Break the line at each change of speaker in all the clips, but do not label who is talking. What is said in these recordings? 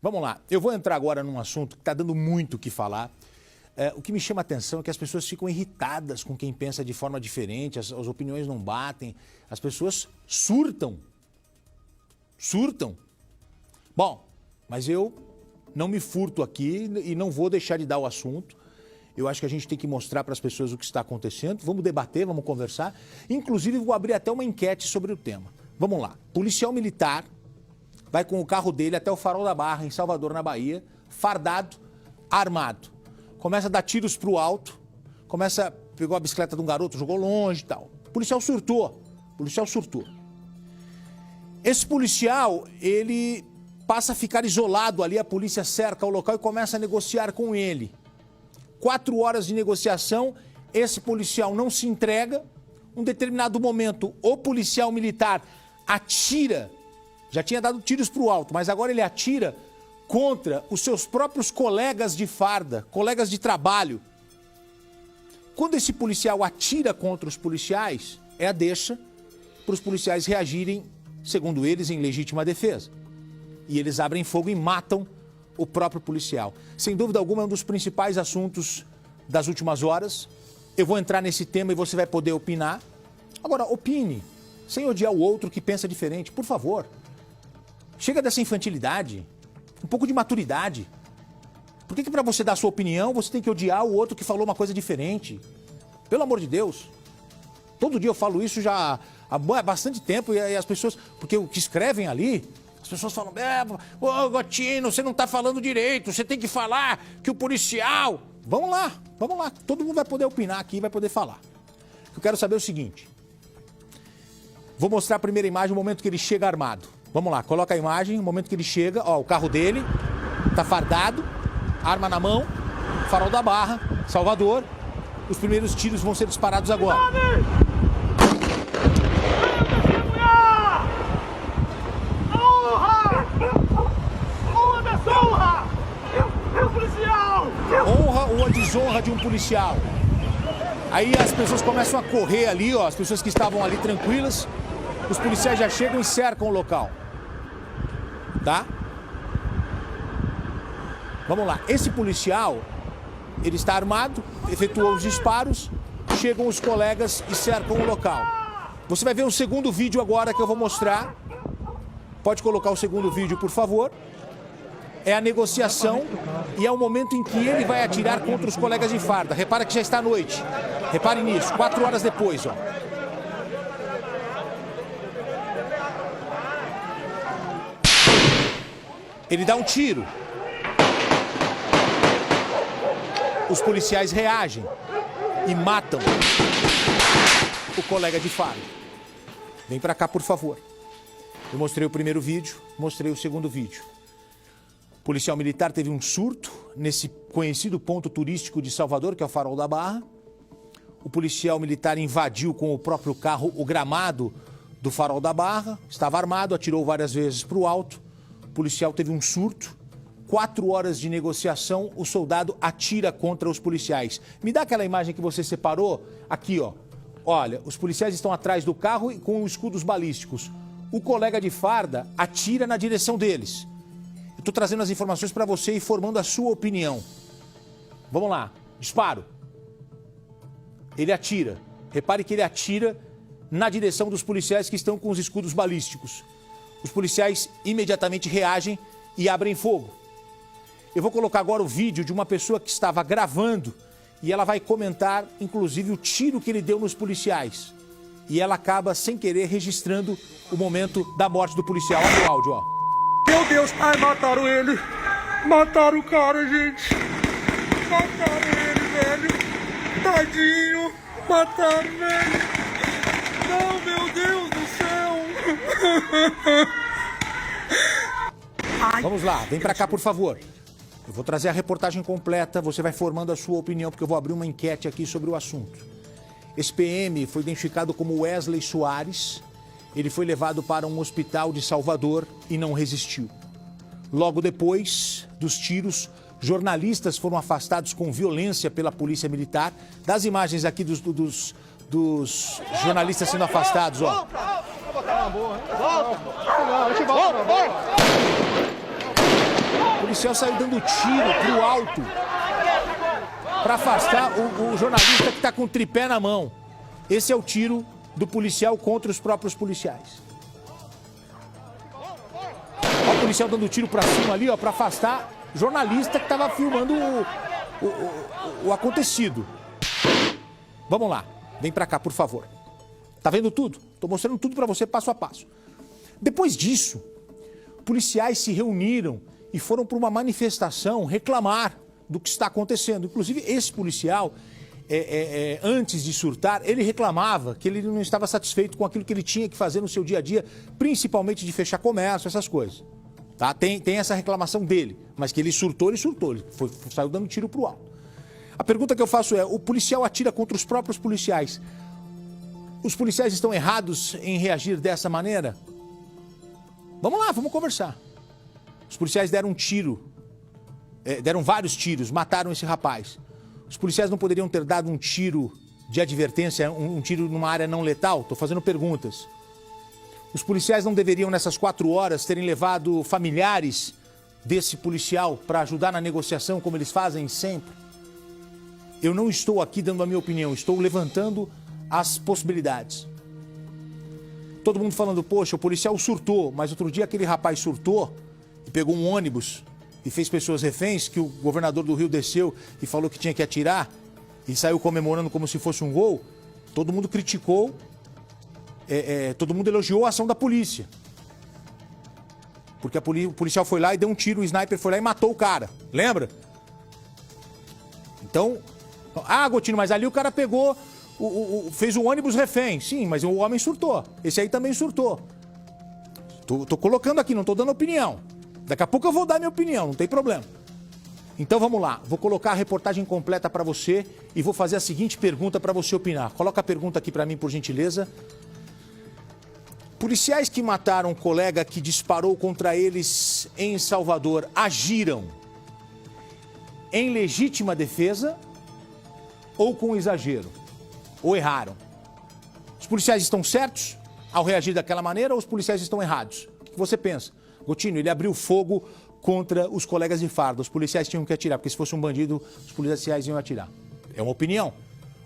Vamos lá, eu vou entrar agora num assunto que está dando muito o que falar. O que me chama a atenção é que as pessoas ficam irritadas com quem pensa de forma diferente, as opiniões não batem, as pessoas surtam. Surtam. Bom, mas eu não me furto aqui e não vou deixar de dar o assunto. Eu acho que a gente tem que mostrar para as pessoas o que está acontecendo. Vamos debater, vamos conversar. Inclusive, vou abrir até uma enquete sobre o tema. Vamos lá. Policial militar vai com o carro dele até o Farol da Barra, em Salvador, na Bahia, fardado, armado. Começa a dar tiros pro alto, pegou a bicicleta de um garoto, jogou longe e tal. O policial surtou. Esse policial, ele passa a ficar isolado ali, a polícia cerca o local e começa a negociar com ele. 4 horas de negociação, esse policial não se entrega. Um determinado momento, o policial militar atira, já tinha dado tiros para o alto, mas agora ele atira contra os seus próprios colegas de farda, colegas de trabalho. Quando esse policial atira contra os policiais, é a deixa para os policiais reagirem, segundo eles, em legítima defesa. E eles abrem fogo e matam o próprio policial. Sem dúvida alguma, é um dos principais assuntos das últimas horas. Eu vou entrar nesse tema e você vai poder opinar. Agora, opine, sem odiar o outro que pensa diferente, por favor. Chega dessa infantilidade, um pouco de maturidade. Por que para você dar a sua opinião, você tem que odiar o outro que falou uma coisa diferente? Pelo amor de Deus. Todo dia eu falo isso já há bastante tempo e as pessoas, porque o que escrevem ali, as pessoas falam, ô Gotino, você não está falando direito, você tem que falar que o policial... Vamos lá, todo mundo vai poder opinar aqui, vai poder falar. Eu quero saber o seguinte, vou mostrar a primeira imagem, o momento que ele chega armado. Vamos lá, coloca a imagem, o momento que ele chega, ó, o carro dele, tá fardado, arma na mão, Farol da Barra, Salvador. Os primeiros tiros vão ser disparados agora. Honra ou a desonra de um policial. Aí as pessoas começam a correr ali, ó, as pessoas que estavam ali tranquilas, os policiais já chegam e cercam o local. Tá? Vamos lá. Esse policial, ele está armado, efetuou os disparos, chegam os colegas e cercam o local. Você vai ver um segundo vídeo agora que eu vou mostrar. Pode colocar o segundo vídeo, por favor. É a negociação e é o momento em que ele vai atirar contra os colegas de farda. Repara que já está à noite. Repare nisso, 4 horas depois, ó. Ele dá um tiro. Os policiais reagem e matam o colega de farda. Vem pra cá, por favor. Eu mostrei o primeiro vídeo, mostrei o segundo vídeo. O policial militar teve um surto nesse conhecido ponto turístico de Salvador, que é o Farol da Barra. O policial militar invadiu com o próprio carro o gramado do Farol da Barra. Estava armado, atirou várias vezes para o alto. O policial teve um surto. 4 horas de negociação, o soldado atira contra os policiais. Me dá aquela imagem que você separou? Aqui, ó. Olha, os policiais estão atrás do carro e com escudos balísticos. O colega de farda atira na direção deles. Eu estou trazendo as informações para você e formando a sua opinião. Vamos lá. Disparo. Ele atira. Repare que ele atira na direção dos policiais que estão com os escudos balísticos. Os policiais imediatamente reagem e abrem fogo. Eu vou colocar agora o vídeo de uma pessoa que estava gravando e ela vai comentar, inclusive, o tiro que ele deu nos policiais. E ela acaba, sem querer, registrando o momento da morte do policial. Olha o áudio, ó.
Meu Deus, ai, mataram ele. Mataram o cara, gente. Mataram ele, velho. Tadinho. Mataram, velho. Não, meu Deus do céu.
Vamos lá, vem pra cá, por favor. Eu vou trazer a reportagem completa, você vai formando a sua opinião, porque eu vou abrir uma enquete aqui sobre o assunto. Esse PM foi identificado como Wesley Soares. Ele foi levado para um hospital de Salvador e não resistiu. Logo depois dos tiros, jornalistas foram afastados com violência pela polícia militar. Das imagens aqui dos jornalistas sendo afastados, ó. policial saiu dando tiro pro alto para afastar o jornalista que está com o tripé na mão. Esse é o tiro do policial contra os próprios policiais. Olha o policial dando tiro para cima ali, ó, para afastar o jornalista que estava filmando o acontecido. Vamos lá, vem para cá, por favor. Tá vendo tudo? Tô mostrando tudo para você passo a passo. Depois disso, policiais se reuniram e foram para uma manifestação reclamar do que está acontecendo. Inclusive, esse policial, antes de surtar, ele reclamava que ele não estava satisfeito com aquilo que ele tinha que fazer no seu dia a dia, principalmente de fechar comércio, essas coisas. Tá? Tem essa reclamação dele, mas que ele surtou, ele saiu dando tiro pro alto. A pergunta que eu faço é, o policial atira contra os próprios policiais. Os policiais estão errados em reagir dessa maneira? Vamos lá, vamos conversar. Os policiais deram um tiro, deram vários tiros, mataram esse rapaz. Os policiais não poderiam ter dado um tiro de advertência, um tiro numa área não letal? Estou fazendo perguntas. Os policiais não deveriam, nessas 4 horas, terem levado familiares desse policial para ajudar na negociação, como eles fazem sempre? Eu não estou aqui dando a minha opinião, estou levantando as possibilidades. Todo mundo falando, poxa, o policial surtou, mas outro dia aquele rapaz surtou e pegou um ônibus e fez pessoas reféns, que o governador do Rio desceu e falou que tinha que atirar e saiu comemorando como se fosse um gol. Todo mundo criticou, todo mundo elogiou a ação da polícia. Porque o policial foi lá e deu um tiro, o sniper foi lá e matou o cara, lembra? Então, Gotino, mas ali o cara pegou, fez o ônibus refém. Sim, mas o homem surtou. Esse aí também surtou. Tô colocando aqui, não tô dando opinião. Daqui a pouco eu vou dar minha opinião, não tem problema. Então vamos lá, vou colocar a reportagem completa para você e vou fazer a seguinte pergunta para você opinar. Coloca a pergunta aqui para mim, por gentileza. Policiais que mataram um colega que disparou contra eles em Salvador agiram em legítima defesa ou com exagero? Ou erraram? Os policiais estão certos ao reagir daquela maneira ou os policiais estão errados? O que você pensa? Gotino, ele abriu fogo contra os colegas de farda. Os policiais tinham que atirar, porque se fosse um bandido, os policiais iam atirar. É uma opinião.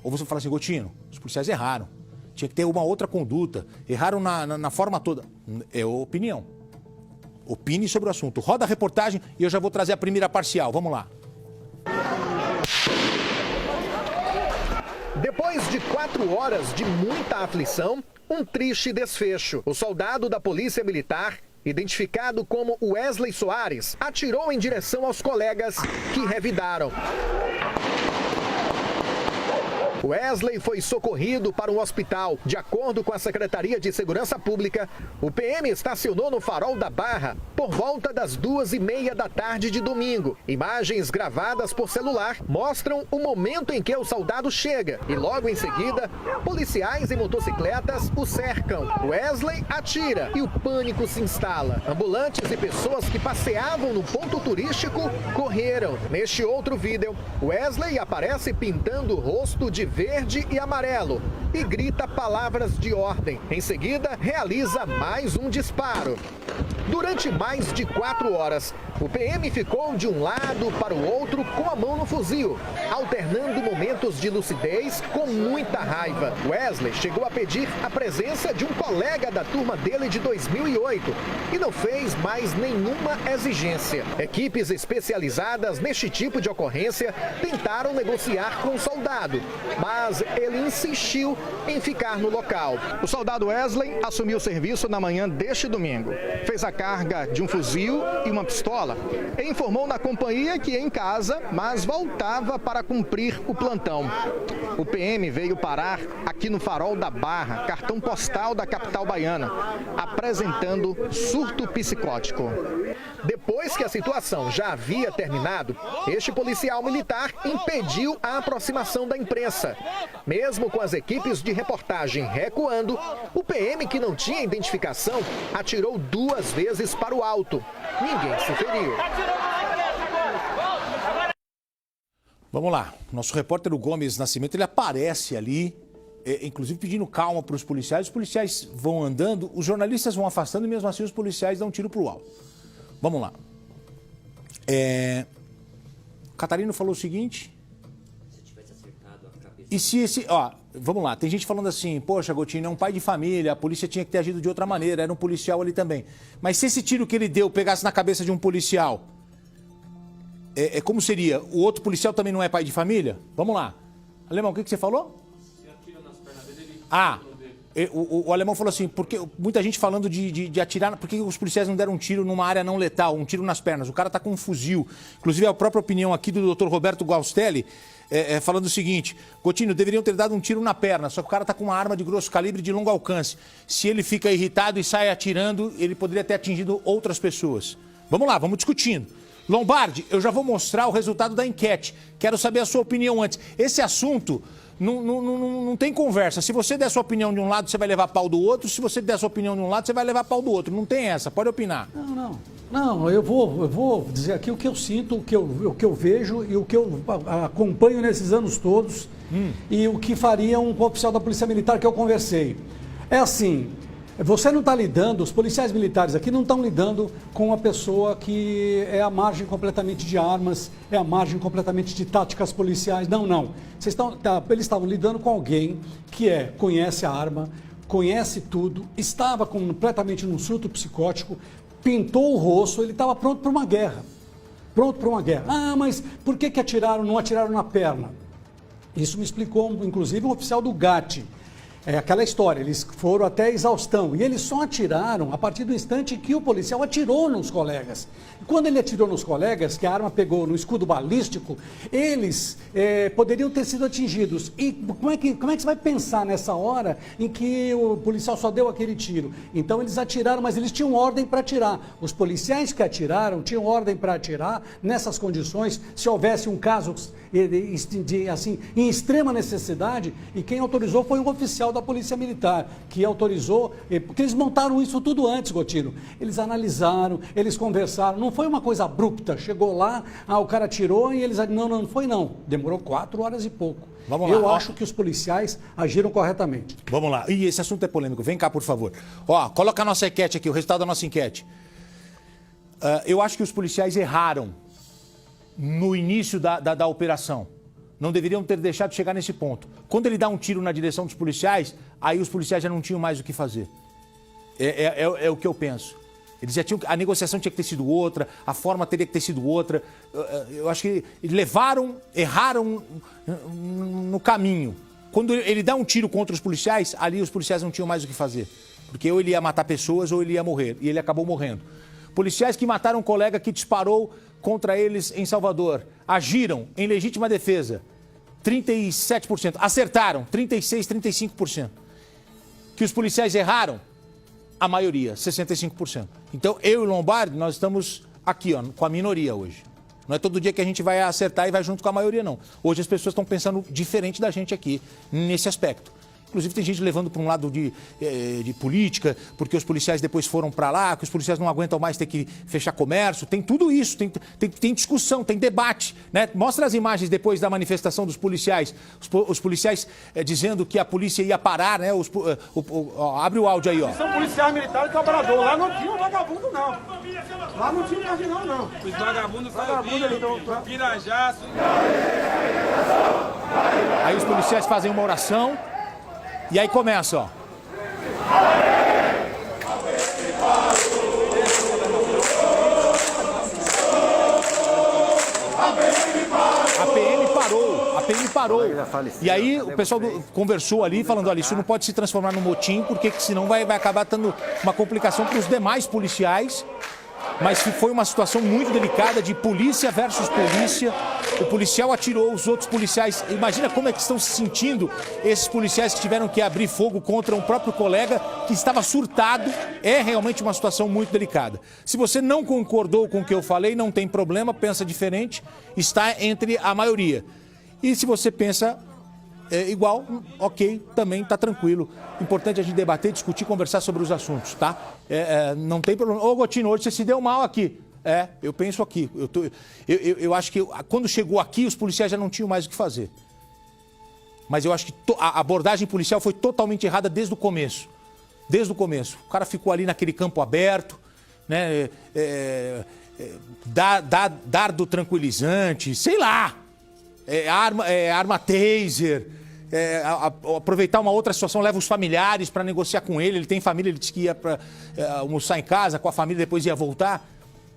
Ou você fala assim, Gotino, os policiais erraram. Tinha que ter uma outra conduta. Erraram na forma toda. É opinião. Opine sobre o assunto. Roda a reportagem e eu já vou trazer a primeira parcial. Vamos lá.
Depois de 4 horas de muita aflição, um triste desfecho. O soldado da Polícia Militar, identificado como Wesley Soares, atirou em direção aos colegas que revidaram. Wesley foi socorrido para um hospital. De acordo com a Secretaria de Segurança Pública, o PM estacionou no Farol da Barra por volta das 2h30 da tarde de domingo. Imagens gravadas por celular mostram o momento em que o soldado chega e logo em seguida, policiais em motocicletas o cercam. Wesley atira e o pânico se instala. Ambulantes e pessoas que passeavam no ponto turístico correram. Neste outro vídeo, Wesley aparece pintando o rosto de verde e amarelo e grita palavras de ordem. Em seguida, realiza mais um disparo. Durante mais de 4 horas, o PM ficou de um lado para o outro com a mão no fuzil, alternando momentos de lucidez com muita raiva. Wesley chegou a pedir a presença de um colega da turma dele de 2008 e não fez mais nenhuma exigência. Equipes especializadas neste tipo de ocorrência tentaram negociar com o soldado, mas ele insistiu em ficar no local. O soldado Wesley assumiu o serviço na manhã deste domingo. Fez a carga de um fuzil e uma pistola e informou na companhia que ia em casa, mas voltava para cumprir o plantão. O PM veio parar aqui no Farol da Barra, cartão postal da capital baiana, apresentando surto psicótico. Depois que a situação já havia terminado, este policial militar impediu a aproximação da imprensa. Mesmo com as equipes de reportagem recuando, o PM, que não tinha identificação, atirou 2 vezes para o alto. Ninguém se feriu.
Vamos lá. Nosso repórter o Gomes Nascimento, ele aparece ali, inclusive pedindo calma para os policiais. Os policiais vão andando, os jornalistas vão afastando e mesmo assim os policiais dão um tiro para o alto. Vamos lá. Catarino falou o seguinte... E se esse... Ó, vamos lá, tem gente falando assim, poxa, Gotino, é um pai de família, a polícia tinha que ter agido de outra maneira, era um policial ali também. Mas se esse tiro que ele deu pegasse na cabeça de um policial, como seria? O outro policial também não é pai de família? Vamos lá. Alemão, o que você falou? Se atira nas pernas dele, o Alemão falou assim, porque muita gente falando de atirar, por que os policiais não deram um tiro numa área não letal, um tiro nas pernas? O cara tá com um fuzil. Inclusive, a própria opinião aqui do Dr. Roberto Gaustelli, falando o seguinte, Gotino, deveriam ter dado um tiro na perna, só que o cara tá com uma arma de grosso calibre de longo alcance. Se ele fica irritado e sai atirando, ele poderia ter atingido outras pessoas. Vamos lá, vamos discutindo. Lombardi, eu já vou mostrar o resultado da enquete. Quero saber a sua opinião antes. Esse assunto não tem conversa. Se você der a sua opinião de um lado, você vai levar pau do outro. Se você der a sua opinião de um lado, você vai levar pau do outro. Não tem essa, pode opinar.
Não, eu vou dizer aqui o que eu sinto, o que eu vejo e o que eu acompanho nesses anos todos e o que faria um oficial da Polícia Militar que eu conversei. É assim, você não está lidando, os policiais militares aqui não estão lidando com uma pessoa que é à margem completamente de armas, é à margem completamente de táticas policiais. Não. Eles estavam lidando com alguém que conhece a arma, conhece tudo, estava completamente num surto psicótico, pintou o rosto, ele estava pronto para uma guerra. Ah, mas por que não atiraram na perna? Isso me explicou, inclusive, um oficial do GAT. É aquela história, eles foram até a exaustão e eles só atiraram a partir do instante que o policial atirou nos colegas. Quando ele atirou nos colegas, que a arma pegou no escudo balístico, eles poderiam ter sido atingidos. E como é que você vai pensar nessa hora em que o policial só deu aquele tiro? Então eles atiraram, mas eles tinham ordem para atirar. Os policiais que atiraram tinham ordem para atirar nessas condições, se houvesse um caso assim, em extrema necessidade, e quem autorizou foi um oficial da Polícia Militar, que autorizou, porque eles montaram isso tudo antes, Gotino. Eles analisaram, eles conversaram, não foi uma coisa abrupta, chegou lá, o cara atirou e eles... Não foi não, demorou 4 horas e pouco. Vamos lá. Eu acho que os policiais agiram corretamente.
Vamos lá, e esse assunto é polêmico, vem cá por favor. Coloca a nossa enquete aqui, o resultado da nossa enquete. Eu acho que os policiais erraram no início da operação. Não deveriam ter deixado de chegar nesse ponto. Quando ele dá um tiro na direção dos policiais, aí os policiais já não tinham mais o que fazer. É o que eu penso. Eles já tinham, a negociação tinha que ter sido outra, a forma teria que ter sido outra. Eu acho que erraram no caminho. Quando ele dá um tiro contra os policiais, ali os policiais não tinham mais o que fazer. Porque ou ele ia matar pessoas ou ele ia morrer. E ele acabou morrendo. Policiais que mataram um colega que disparou contra eles em Salvador. Agiram em legítima defesa. 37%. Acertaram. 36%, 35%. Que os policiais erraram? A maioria, 65%. Então, eu e o Lombardi, nós estamos aqui, com a minoria hoje. Não é todo dia que a gente vai acertar e vai junto com a maioria, não. Hoje as pessoas estão pensando diferente da gente aqui, nesse aspecto. Inclusive tem gente levando para um lado de política, porque os policiais depois foram para lá, que os policiais não aguentam mais ter que fechar comércio. Tem tudo isso, tem discussão, tem debate, né? Mostra as imagens depois da manifestação dos policiais. Os policiais dizendo que a polícia ia parar, né? Abre o áudio aí, ó.
São policiais militares trabalhadores. Lá não tinha um vagabundo, não. Lá não tinha um marginal, não.
Os vagabundos foram Pirajaço.
Aí os policiais fazem uma oração. E aí começa, ó. A PM parou. E aí o pessoal conversou ali, falando, olha, isso não pode se transformar num motim, porque senão vai acabar dando uma complicação para os demais policiais. Mas foi uma situação muito delicada de polícia versus polícia. O policial atirou, os outros policiais... Imagina como é que estão se sentindo esses policiais que tiveram que abrir fogo contra um próprio colega que estava surtado. É realmente uma situação muito delicada. Se você não concordou com o que eu falei, não tem problema, pensa diferente, está entre a maioria. E se você pensa igual, ok, também está tranquilo. Importante a gente debater, discutir, conversar sobre os assuntos, tá? Não tem problema. Ô, Gotino, hoje você se deu mal aqui. Eu penso aqui. Eu acho que quando chegou aqui, os policiais já não tinham mais o que fazer. Mas eu acho que a abordagem policial foi totalmente errada desde o começo. Desde o começo. O cara ficou ali naquele campo aberto, né? dardo tranquilizante, sei lá, arma taser, aproveitar uma outra situação, leva os familiares para negociar com ele tem família, ele disse que ia para almoçar em casa com a família, depois ia voltar.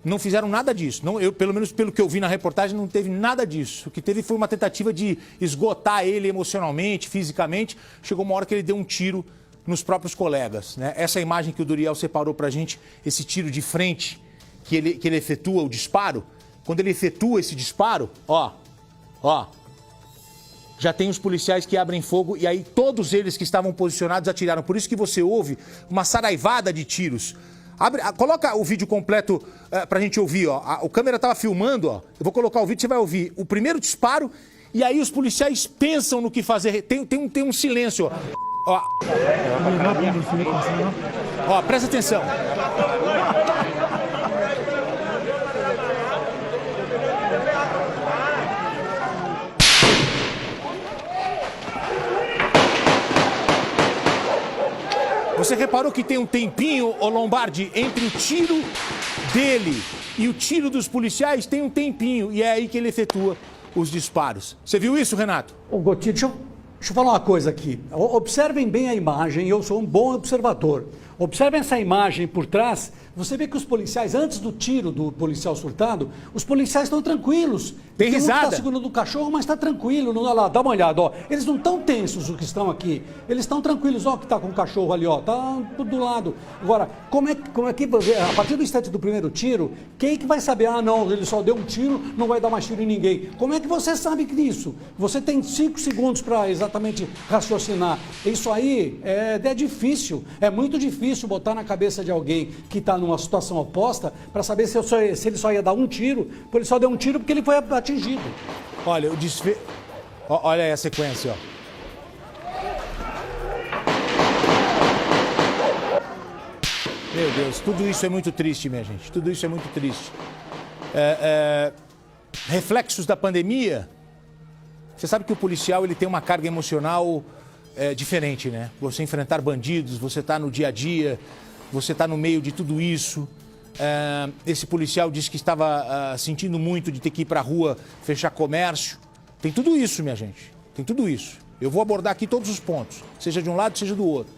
Não fizeram nada disso. Não, pelo menos pelo que eu vi na reportagem, não teve nada disso. O que teve foi uma tentativa de esgotar ele emocionalmente, fisicamente. Chegou uma hora que ele deu um tiro nos próprios colegas, né? Essa imagem que o Duriel separou pra gente, esse tiro de frente que ele efetua o disparo, quando ele efetua esse disparo, ó, já tem os policiais que abrem fogo e aí todos eles que estavam posicionados atiraram. Por isso que você ouve uma saraivada de tiros. Coloca o vídeo completo pra gente ouvir, ó. O câmera tava filmando, ó. Eu vou colocar o vídeo, você vai ouvir o primeiro disparo e aí os policiais pensam no que fazer. Tem um silêncio, ó. Ó, presta atenção. Você reparou que tem um tempinho, ô Lombardi, entre o tiro dele e o tiro dos policiais, tem um tempinho, e é aí que ele efetua os disparos. Você viu isso, Renato?
Ô, Gotti, deixa eu falar uma coisa aqui. Observem bem a imagem, eu sou um bom observador. Observem essa imagem por trás, você vê que os policiais, antes do tiro do policial surtado, os policiais estão tranquilos.
Tem risada.
Um está segurando o cachorro, mas está tranquilo. Olha lá, dá uma olhada, ó. Eles não estão tensos, os que estão aqui. Eles estão tranquilos, ó, que está com o cachorro ali, ó. Tá tudo do lado. Agora, como é que, a partir do instante do primeiro tiro, quem é que vai saber? Ah, não, ele só deu um tiro, não vai dar mais tiro em ninguém. Como é que você sabe disso? Você tem 5 segundos para exatamente raciocinar. Isso aí é difícil, é muito difícil botar na cabeça de alguém que está numa situação oposta para saber se ele só ia dar um tiro, ele só deu um tiro porque ele foi atingido.
Olha, olha aí a sequência, ó. Meu Deus, tudo isso é muito triste, minha gente. Tudo isso é muito triste. Reflexos da pandemia. Você sabe que o policial ele tem uma carga emocional diferente, né? Você enfrentar bandidos, você tá no dia a dia, você tá no meio de tudo isso. Esse policial disse que estava sentindo muito de ter que ir para a rua fechar comércio. Tem tudo isso, minha gente. Tem tudo isso. Eu vou abordar aqui todos os pontos, seja de um lado, seja do outro.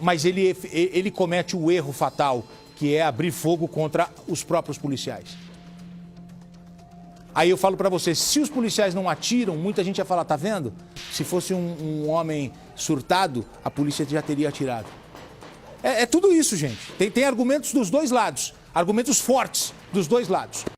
Mas ele comete o erro fatal, que é abrir fogo contra os próprios policiais. Aí eu falo pra você, se os policiais não atiram, muita gente ia falar, tá vendo? Se fosse um homem surtado, a polícia já teria atirado. É tudo isso, gente. Tem argumentos dos dois lados, argumentos fortes dos dois lados.